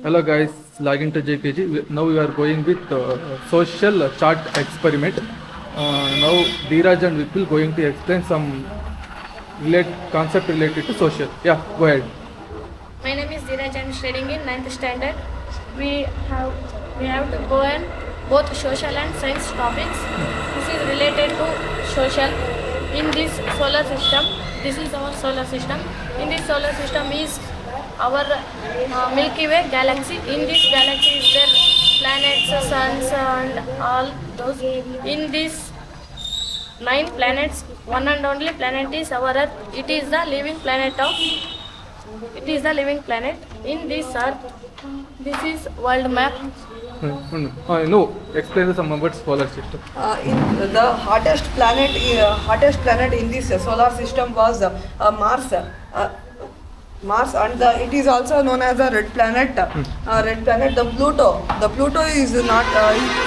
Hello guys, logging to JKG. Now we are going with social chart experiment. Now Dheeraj and Vipul going to explain some concept related to social. Yeah, go ahead. My name is Dheeraj. I am studying in 9th standard. We have to go on both social and science topics. This is related to social. In this solar system, this is our solar system. In this solar system is our Milky Way galaxy. In this galaxy is there planets, suns, and all those. In this 9 planets, one and only planet is our Earth. It is the living planet. In this Earth. This is world map. No, explain some about solar system. In the hottest planet in this solar system was Mars. Mars, and it is also known as a red planet. Red planet. The Pluto is not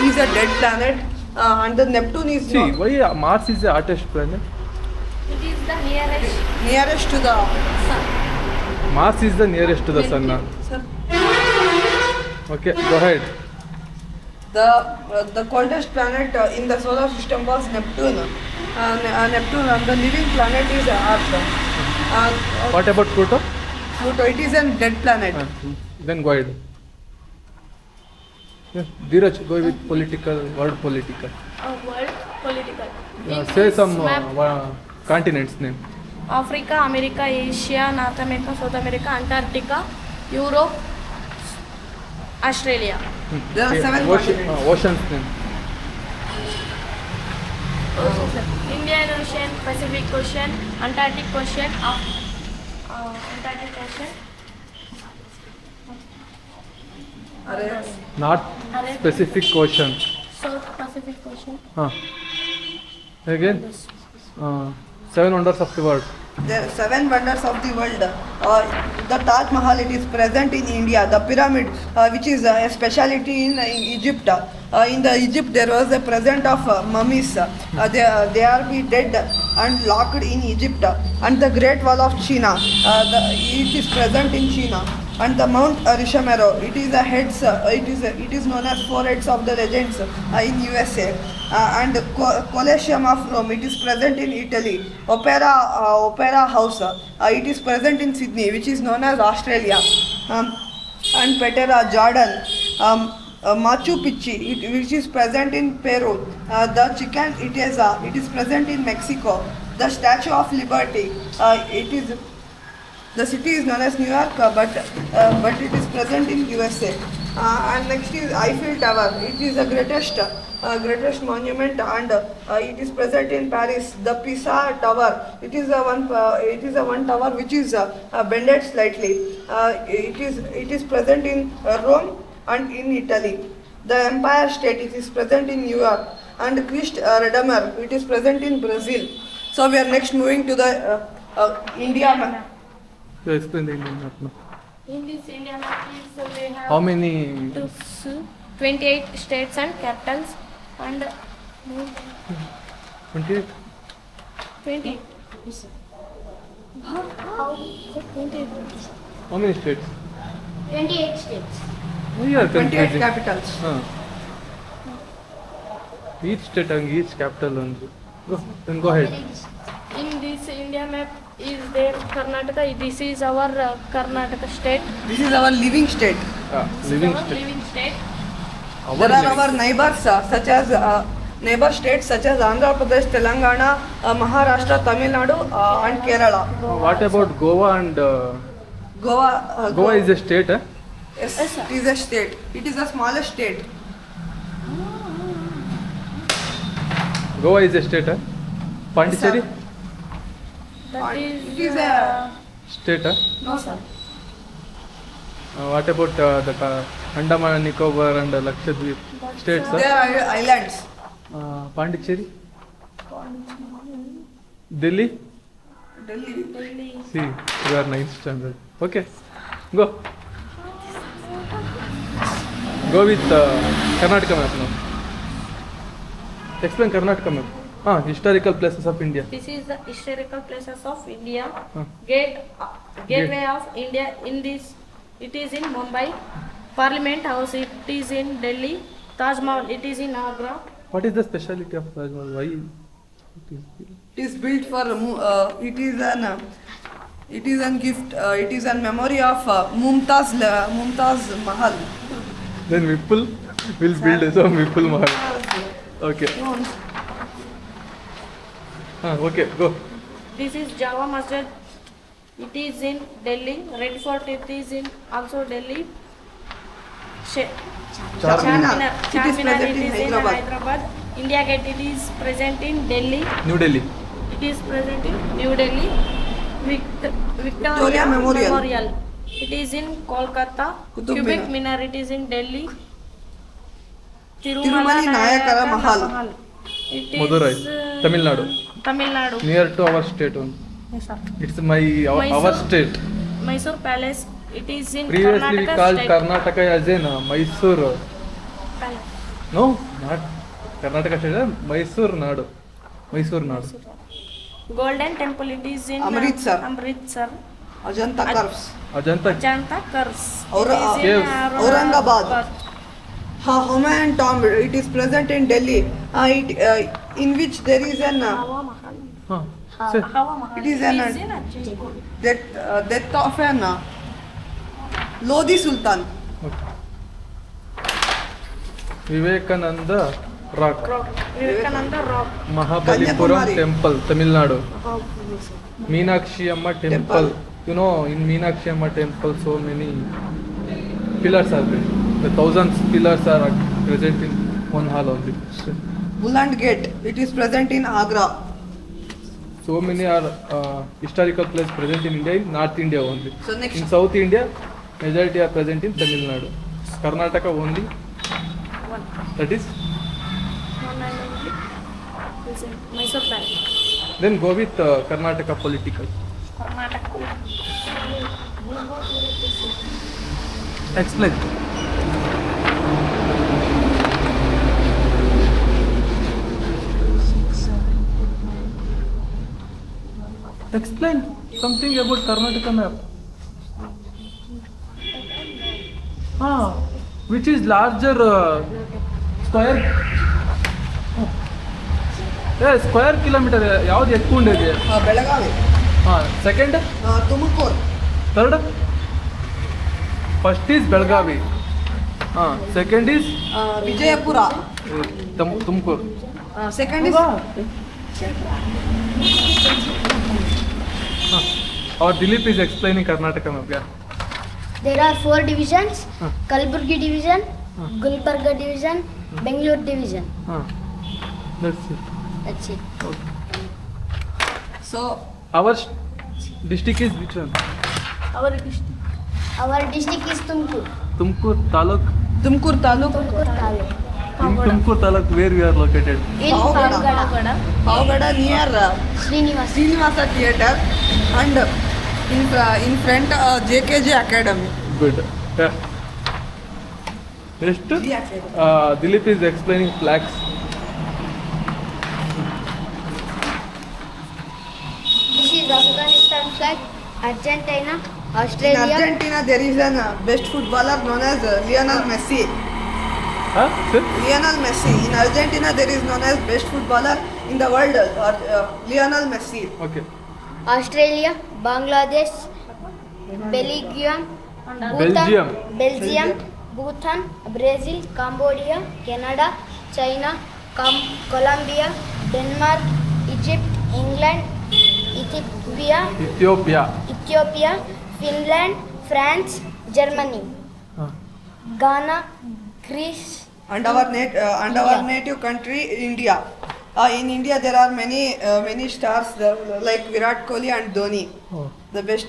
is a dead planet, and the Neptune is See, why Mars is the hottest planet? It is the nearest to the sun. Mars is the nearest to the sun. sun. Okay, go ahead. The coldest planet in the solar system was Neptune. Neptune, and the living planet is Earth. What about Pluto? Pluto, it is a dead planet. Then go ahead. Yeah, Dheeraj, go with word political. World political. Say this some map, continents name. Africa, America, Asia, North America, South America, Antarctica, Europe, Australia. There are 7 continents. Oceans name. Indian Ocean, Pacific Ocean, Antarctic Ocean, Antarctic Ocean, Not specific ocean. South Pacific Ocean. Again, 7 wonders of the world. There are 7 wonders of the world. The Taj Mahal, it is present in India. The pyramid, which is a speciality in Egypt. In the Egypt, there was a present of mummies. They are be dead and locked in Egypt. And the Great Wall of China, it is present in China. And the Mount Rishamero, it is the heads. It is known as 4 heads of the legends in USA. And the Colosseum of Rome, it is present in Italy. Opera House, it is present in Sydney, which is known as Australia. And Petra, Jordan. Machu Picchu, which is present in Peru. The Chichen Itza, it is present in Mexico. The Statue of Liberty, the city is known as New York, but it is present in USA. And next is Eiffel Tower. It is the greatest monument, and it is present in Paris. The Pisa Tower. It is a one tower which is bended slightly. It is present in Rome and in Italy. The Empire State, it is present in New York. And Christ Redeemer, it is present in Brazil. So we are next moving to the India map. So explain the Indian map now. In this India map, we have How many? 28 states and capitals, and 28? 20. How? 28. How many states? 28 states. Oh, yeah, 28 confusing. capitals. Each state having each capital only. Then go ahead. In this India map is there Karnataka. This is our Karnataka state. This is our living state. Living Our state. living state. There are our neighbors such as neighbor states such as Andhra Pradesh, Telangana, Maharashtra, Tamil Nadu, and Kerala. What about Goa and Goa. Goa is a state, eh? Yes, it is a state. It is the smallest state. Goa is a state, eh? Pondicherry? That is. It is a State, eh? no sir. What about the Andaman and Nicobar and Lakshadweep states, They eh? are islands. Pondicherry? Delhi? Delhi. See, you are 9th standard. Okay, go. Go with Karnataka map now. Explain Karnataka map. Historical places of India. This is the historical places of India. Huh. Gateway of India. In this, it is in Mumbai. Parliament House, it is in Delhi. Taj Mahal, it is in Agra. What is the speciality of Taj Mahal? Why it is built? It is built for it is an gift. It is in memory of Mumtaz Mahal. Then Vipul will build some Vipul Mahal. Okay. Okay, go. This is Java Masjid. It is in Delhi. Red Fort, it is in also Delhi. Charminar. It is Charminar, present it in is in Hyderabad. Hyderabad. India Gate, it is present in Delhi. New Delhi. It is present in New Delhi. Victoria Memorial. It is in Kolkata. Qutub Cubic Minar. Minar, it is in Delhi. Tirumala Nayakara Mahal. It is Madurai, Tamil Nadu. Tamil Nadu. Near to our state only. Yes, sir. It's our Mysore. state. Mysore Palace. It is in Previously we Karnataka called state. Karnataka as in Mysore. Palace. No, not Karnataka state. Mysore Nadu. Mysore Nadu. Golden Temple, it is in Amritsar. Amritsar. Ajanta Curves. Ajanta. Janta Curves. Caves. Aurangabad. Humayun tomb. It is present in Delhi. In which there is an Hawa Mahal. Huh. Say. Hawa Mahal. It is an death of an Lodi Sultan. Okay. Vivekananda Rock. Vivekananda Rock. Mahabalipuram Kanyakumari. Temple, Tamil Nadu. Meenakshi Amma Temple. You know, in Meenakshi Amma Temple, so many pillars are there. The thousands pillars are present in one hall only. Buland Gate. It is present in Agra. So many are historical places present in India, in North India only. So next. In South India, majority are present in Tamil Nadu. Karnataka only. One. That is. One and only. Is in Mysore Palace. Then go with Karnataka political. Karnataka. Explain. Explain something about Karnataka map. Which is larger square? Square kilometer. ಯಾವ್ದು ಎತ್ಕೊಂಡಿದೆ? Belagavi. Second, Tumakuru. third. First is Belgavi. Second is Vijayapura. Tumkur. Second is Our Dilip is explaining Karnataka map. Yeah. There are 4 divisions: Huh. Kalburgi division, Huh. Gulbarga division, Bangalore division. That's it. That's it. so Our district is which one? Our district. Our district is Tumkur. Tumkur Taluk. Tumkur Taluk. Tumkur Taluk. In Tumkur Taluk, where we are located? In Pavagada. Pavagada. Pavagada near Srinivas. Srinivasa Theatre and in front JKJ Academy. Good. Yeah. Next, Dilip is explaining flags. This is Afghanistan flag, Argentina, In Australia. Argentina there is an best footballer known as Lionel Messi. Sir? Lionel Messi. In Argentina there is known as best footballer in the world, Lionel Messi. Okay. Australia, Bangladesh, Belgium, Belgium. Belgium, Bhutan, Brazil, Cambodia, Canada, China, Colombia, Denmark, Egypt, England, Ethiopia. Ethiopia, Finland, France, Germany, Ghana, Greece. And our native country India. In India there are many stars like Virat Kohli and Dhoni, the best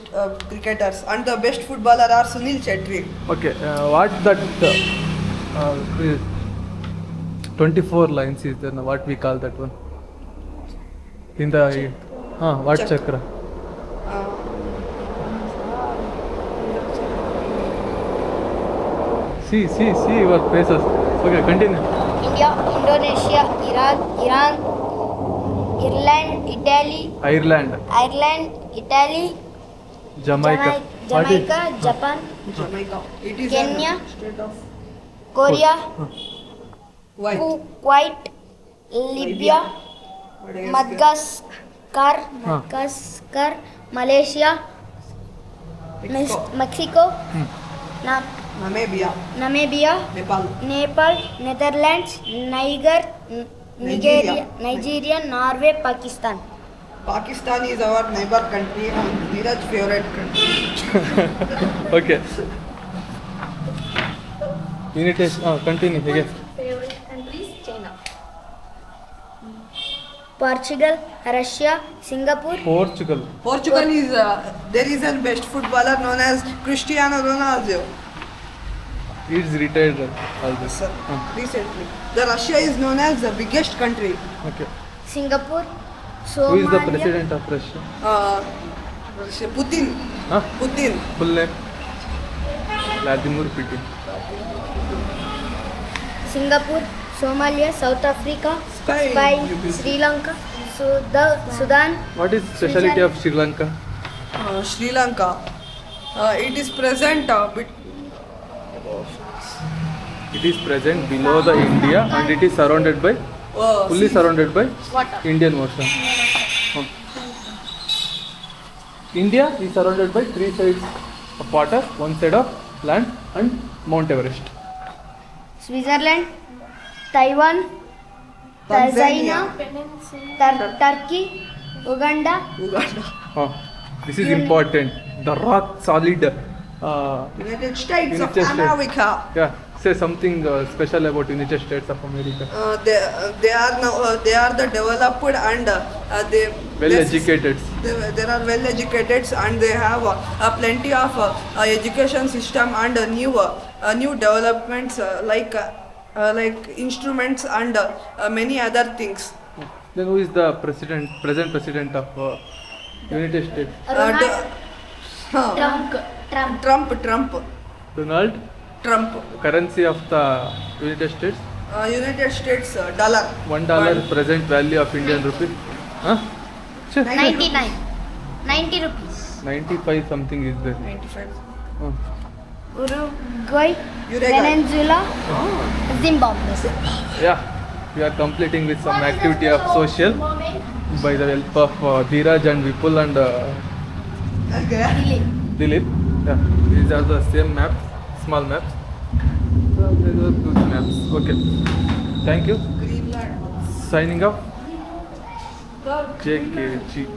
cricketers, and the best footballer are Sunil Chetri. Okay. What that 24 lines is then what we call that one? In the what chakra? See your faces. Okay, continue. India, Indonesia, Iran, Ireland, Ireland, Italy, Jamaica. What is- Jamaica, Japan, Jamaica. It is Kenya. a state of Korea, white. Kuwait, Libya, Madagascar. Madagascar, Malaysia, Mexico, Namibia. Namibia, Nepal. Nepal, Netherlands, Nigeria, Norway, Pakistan. Pakistan is our neighbor country and Neeraj's favorite country. Okay. Unit test. Continue again. Favorite countries, China. Portugal, Russia, Singapore, Portugal. Portugal is there is a best footballer known as Cristiano Ronaldo. It's retired. All this. Sir, recently. The Russia is known as the biggest country. Okay. Singapore, Who is the Somalia, president of Russia? Putin. Huh? Putin. Full name? Vladimir Putin. Singapore, Somalia, South Africa, Spain. Spain, Sri Lanka, Sudan, What is speciality of Sri Lanka? Sri Lanka. It is present It is present below the India and it is surrounded by fully surrounded by Indian Ocean. India is surrounded by 3 sides of water, 1 side of land and Mount Everest. Switzerland, Taiwan, Tanzania. Tanzania, Turkey, Uganda, This is important. The rock solid. United States United of States. America. Yeah, say something special about United States of America. They are now they are the developed and they Well educated. They are well educated and they have plenty of education system and new developments like instruments and many other things. Then who is the present president of United States? Trump. Donald. Trump. Currency of the United States. United States dollar. $1 present value of Indian rupee. Huh? Sure. 99, 90 rupees. 95 something is there. 95. Uruguay, Uruguay. Venezuela, Zimbabwe. Yeah, we are completing with some activity of social by the help of Dheeraj and Vipul and Okay. Dilip. Yeah, these are the same maps, small maps. So these are good maps. Okay. Thank you. Greenland. Signing off. JKG.